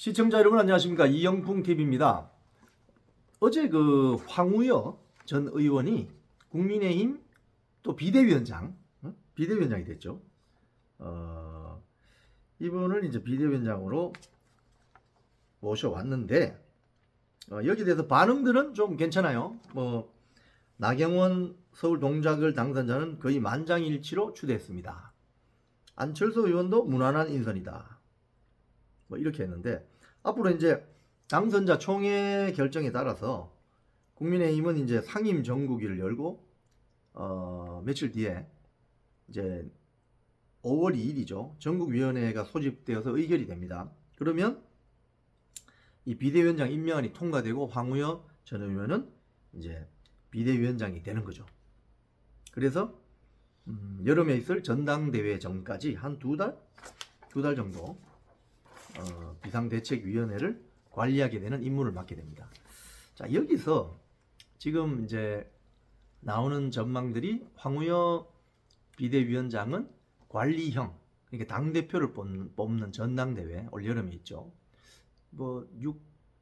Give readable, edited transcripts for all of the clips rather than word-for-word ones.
시청자 여러분 안녕하십니까, 이영풍TV입니다. 어제 그 황우여 전 의원이 국민의힘 또 비대위원장, 비대위원장이 됐죠. 이분을 이제 비대위원장으로 모셔왔는데 여기에 대해서 반응들은 좀 괜찮아요. 뭐 나경원 서울 동작을 당선자는 거의 만장일치로 추대했습니다. 안철수 의원도 무난한 인선이다. 뭐 이렇게 했는데, 앞으로 이제 당선자 총회 결정에 따라서 국민의힘은 이제 상임 정국위를 열고 며칠 뒤에 이제 5월 2일이죠. 전국위원회가 소집되어서 의결이 됩니다. 그러면 이 비대위원장 임명안이 통과되고 황우여 전 의원은 이제 비대위원장이 되는 거죠. 그래서 여름에 있을 전당대회 전까지 한 두 달 정도 비상대책위원회를 관리하게 되는 임무를 맡게 됩니다. 자, 여기서 지금 이제 나오는 전망들이 황우여 비대위원장은 관리형, 그러니까 당대표를 뽑는 전당대회 올 여름에 있죠. 뭐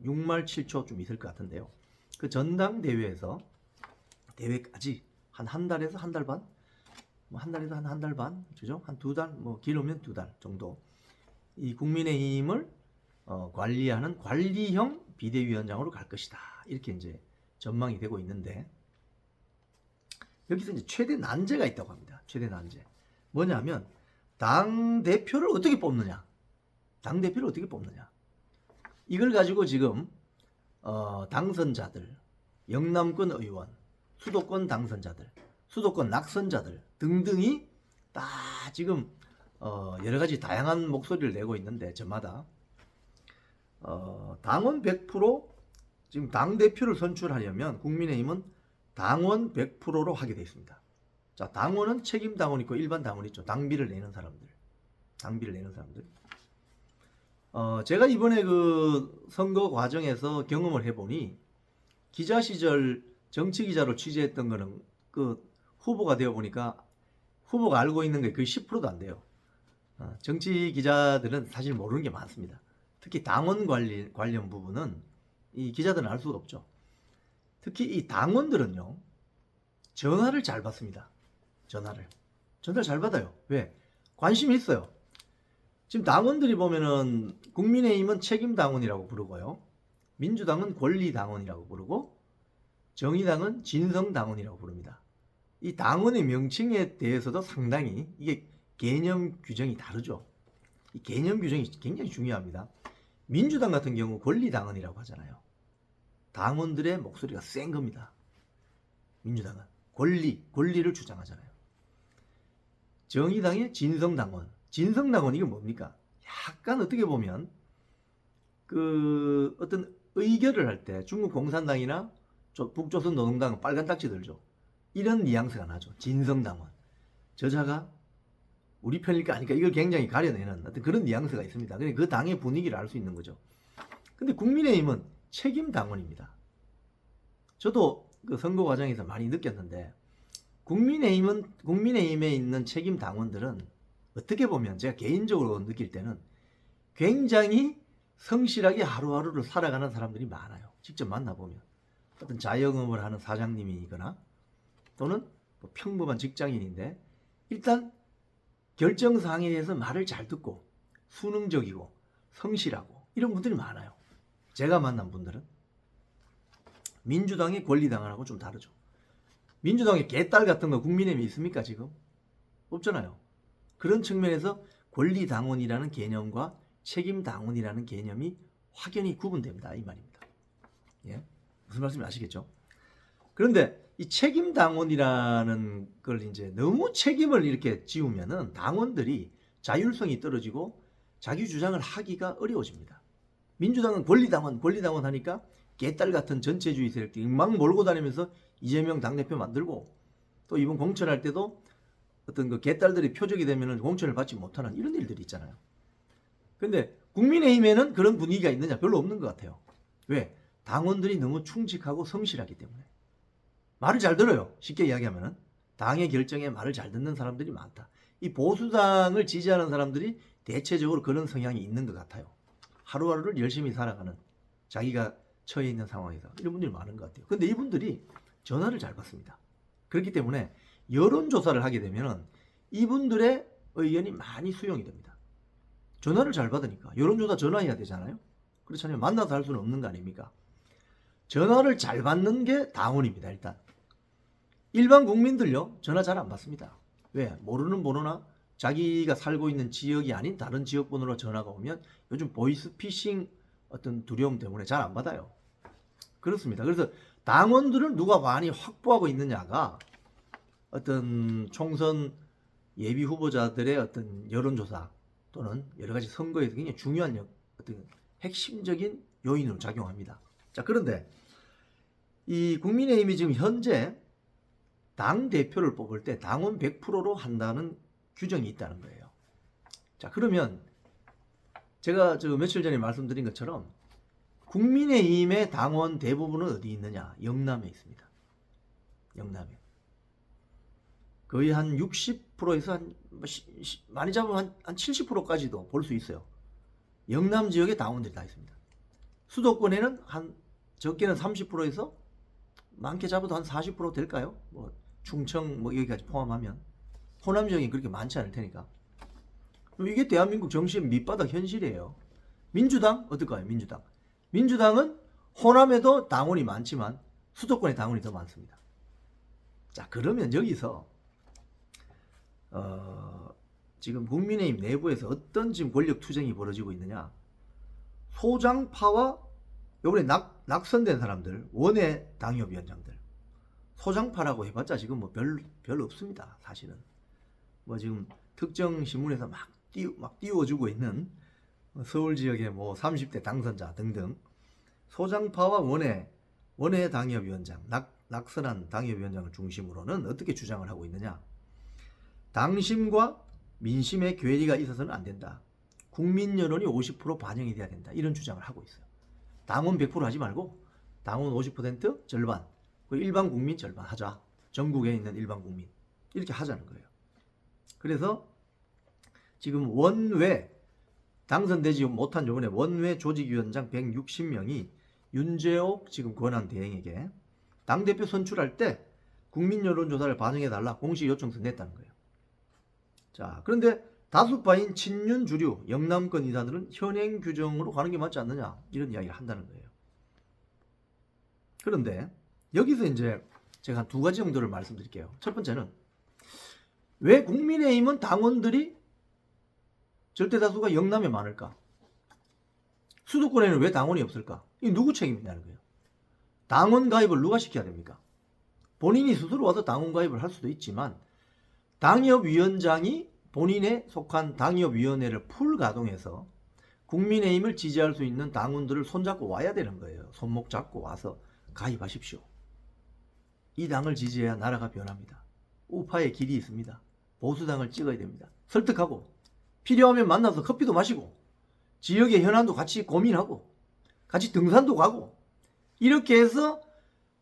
6말 7초 좀 있을 것 같은데요. 그 전당대회에서 대회까지 한 달에서 한 달 반, 뭐 한 달에서 한 달 반, 그죠? 한 두 달, 뭐 길으면 두 달 정도. 이 국민의힘을 관리하는 관리형 비대위원장으로 갈 것이다. 이렇게 이제 전망이 되고 있는데, 여기서 이제 최대 난제가 있다고 합니다. 최대 난제. 뭐냐면 당 대표를 어떻게 뽑느냐. 당 대표를 어떻게 뽑느냐. 이걸 가지고 지금 당선자들, 영남권 의원, 수도권 당선자들, 수도권 낙선자들 등등이 다 지금 여러 가지 다양한 목소리를 내고 있는데, 저마다 당원 100% 지금 당 대표를 선출하려면 국민의힘은 당원 100%로 하게 되어 있습니다. 자, 당원은 책임 당원 있고 일반 당원 있죠. 당비를 내는 사람들. 제가 이번에 그 선거 과정에서 경험을 해보니, 기자 시절 정치 기자로 취재했던 거는 그 후보가 되어 보니까 후보가 알고 있는 게 거의 10%도 안 돼요. 정치 기자들은 사실 모르는 게 많습니다. 특히 당원 관련 부분은 이 기자들은 알 수가 없죠. 특히 이 당원들은요, 전화를 잘 받습니다. 전화를 잘 받아요. 왜? 관심이 있어요. 지금 당원들이 보면은 국민의힘은 책임 당원이라고 부르고요, 민주당은 권리 당원이라고 부르고, 정의당은 진성 당원이라고 부릅니다. 이 당원의 명칭에 대해서도 상당히 이게 개념 규정이 다르죠. 이 개념 규정이 굉장히 중요합니다. 민주당 같은 경우 권리당원이라고 하잖아요. 당원들의 목소리가 센 겁니다. 민주당은 권리를 주장하잖아요. 정의당의 진성당원 이게 뭡니까? 약간 어떻게 보면 그 어떤 의결을 할 때 중국 공산당이나 북조선 노동당은 빨간 딱지 들죠. 이런 뉘앙스가 나죠. 진성당원. 저자가 우리 편일까 아닐까, 이걸 굉장히 가려내는 어떤 그런 뉘앙스가 있습니다. 그 당의 분위기를 알 수 있는 거죠. 근데 국민의힘은 책임 당원입니다. 저도 그 선거 과정에서 많이 느꼈는데, 국민의힘에 있는 책임 당원들은 어떻게 보면 제가 개인적으로 느낄 때는 굉장히 성실하게 하루하루를 살아가는 사람들이 많아요. 직접 만나보면 어떤 자영업을 하는 사장님이거나 또는 뭐 평범한 직장인인데, 일단 결정사항에 대해서 말을 잘 듣고 수능적이고 성실하고 이런 분들이 많아요. 제가 만난 분들은 민주당의 권리당원하고 좀 다르죠. 민주당의 개딸 같은 거 국민의힘에 있습니까? 지금 없잖아요. 그런 측면에서 권리당원이라는 개념과 책임당원이라는 개념이 확연히 구분됩니다, 이 말입니다. 예? 무슨 말씀인지 아시겠죠? 그런데 이 책임당원이라는 걸 이제 너무 책임을 이렇게 지우면은 당원들이 자율성이 떨어지고 자기 주장을 하기가 어려워집니다. 민주당은 권리당원 하니까 개딸 같은 전체주의 세력들이 막 몰고 다니면서 이재명 당대표 만들고, 또 이번 공천할 때도 어떤 그 개딸들이 표적이 되면은 공천을 받지 못하는 이런 일들이 있잖아요. 근데 국민의힘에는 그런 분위기가 있느냐? 별로 없는 것 같아요. 왜? 당원들이 너무 충직하고 성실하기 때문에. 말을 잘 들어요. 쉽게 이야기하면은 당의 결정에 말을 잘 듣는 사람들이 많다. 이 보수당을 지지하는 사람들이 대체적으로 그런 성향이 있는 것 같아요. 하루하루를 열심히 살아가는, 자기가 처해 있는 상황에서 이런 분들이 많은 것 같아요. 근데 이분들이 전화를 잘 받습니다. 그렇기 때문에 여론조사를 하게 되면 이분들의 의견이 많이 수용이 됩니다. 전화를 잘 받으니까. 여론조사 전화해야 되잖아요. 그렇잖아요. 만나서 할 수는 없는 거 아닙니까? 전화를 잘 받는 게 당원입니다. 일단 일반 국민들요, 전화 잘 안 받습니다. 왜? 모르는 번호나 자기가 살고 있는 지역이 아닌 다른 지역 번호로 전화가 오면 요즘 보이스피싱 어떤 두려움 때문에 잘 안 받아요. 그렇습니다. 그래서 당원들을 누가 많이 확보하고 있느냐가 어떤 총선 예비 후보자들의 어떤 여론조사 또는 여러 가지 선거에서 굉장히 중요한 어떤 핵심적인 요인으로 작용합니다. 자, 그런데 이 국민의힘이 지금 현재 당 대표를 뽑을 때 당원 100%로 한다는 규정이 있다는 거예요. 자, 그러면 제가 며칠 전에 말씀드린 것처럼 국민의힘의 당원 대부분은 어디 있느냐? 영남에 있습니다. 영남에. 거의 한 60%에서 한 많이 잡으면 한 70%까지도 볼 수 있어요. 영남 지역에 당원들이 다 있습니다. 수도권에는 한 적게는 30%에서 많게 잡아도 한 40% 될까요? 뭐 충청 뭐 여기까지 포함하면 호남 지역이 그렇게 많지 않을 테니까. 이게 대한민국 정치의 밑바닥 현실이에요. 민주당 어떨까요? 민주당은 호남에도 당원이 많지만 수도권에 당원이 더 많습니다. 자, 그러면 여기서 지금 국민의힘 내부에서 어떤 지금 권력 투쟁이 벌어지고 있느냐? 소장파와 요번에 낙선된 사람들, 원외 당협위원장들, 소장파라고 해봤자 지금 뭐 별 없습니다. 사실은 뭐 지금 특정 신문에서 막 띄워주고 있는 서울 지역의 뭐 30대 당선자 등등 소장파와 원외 당협위원장, 낙선한 당협위원장을 중심으로는 어떻게 주장을 하고 있느냐? 당심과 민심의 괴리가 있어서는 안 된다. 국민 여론이 50% 반영이 돼야 된다. 이런 주장을 하고 있어요. 당원 100% 하지 말고 당원 50% 절반, 그리고 일반 국민 절반 하자. 전국에 있는 일반 국민 이렇게 하자는 거예요. 그래서 지금 원외 당선되지 못한 요번에 원외 조직위원장 160명이 윤재옥 지금 권한대행에게 당대표 선출할 때 국민 여론조사를 반영해달라 공식 요청서 냈다는 거예요. 자, 그런데 다수파인 친윤 주류 영남권 인사들은 현행 규정으로 가는 게 맞지 않느냐 이런 이야기를 한다는 거예요. 그런데 여기서 이제 제가 한 두 가지 정도를 말씀드릴게요. 첫 번째는 왜 국민의힘은 당원들이 절대다수가 영남에 많을까? 수도권에는 왜 당원이 없을까? 이 누구 책임이냐는 거예요. 당원 가입을 누가 시켜야 됩니까? 본인이 스스로 와서 당원 가입을 할 수도 있지만 당협위원장이 본인에 속한 당협위원회를 풀 가동해서 국민의힘을 지지할 수 있는 당원들을 손잡고 와야 되는 거예요. 손목 잡고 와서 가입하십시오. 이 당을 지지해야 나라가 변합니다. 우파의 길이 있습니다. 보수당을 찍어야 됩니다. 설득하고 필요하면 만나서 커피도 마시고 지역의 현안도 같이 고민하고 같이 등산도 가고 이렇게 해서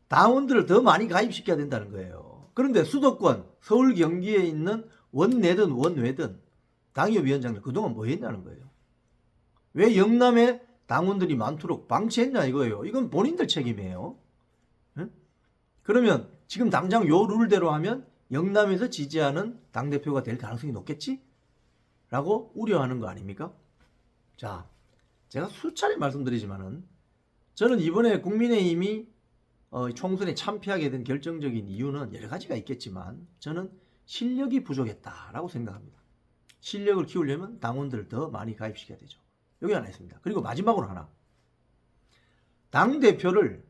당원들을 더 많이 가입시켜야 된다는 거예요. 그런데 수도권, 서울, 경기에 있는 원내든 원외든 당협위원장들 그동안 뭐 했냐는 거예요. 왜 영남에 당원들이 많도록 방치했냐 이거예요. 이건 본인들 책임이에요. 응? 그러면 지금 당장 요 룰대로 하면 영남에서 지지하는 당대표가 될 가능성이 높겠지? 라고 우려하는 거 아닙니까? 자, 제가 수차례 말씀드리지만은 저는 이번에 국민의힘이 총선에 참패하게 된 결정적인 이유는 여러 가지가 있겠지만 저는 실력이 부족했다라고 생각합니다. 실력을 키우려면 당원들을 더 많이 가입시켜야 되죠. 여기 하나 있습니다. 그리고 마지막으로 하나. 당대표를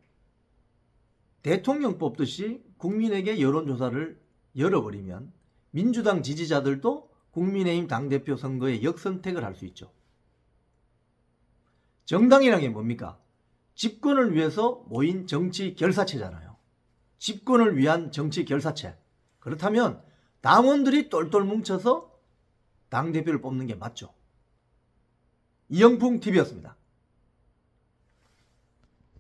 대통령 뽑듯이 국민에게 여론조사를 열어버리면 민주당 지지자들도 국민의힘 당대표 선거에 역선택을 할 수 있죠. 정당이라는 게 뭡니까? 집권을 위해서 모인 정치 결사체잖아요. 집권을 위한 정치 결사체. 그렇다면 당원들이 똘똘 뭉쳐서 당대표를 뽑는 게 맞죠. 이영풍 TV였습니다.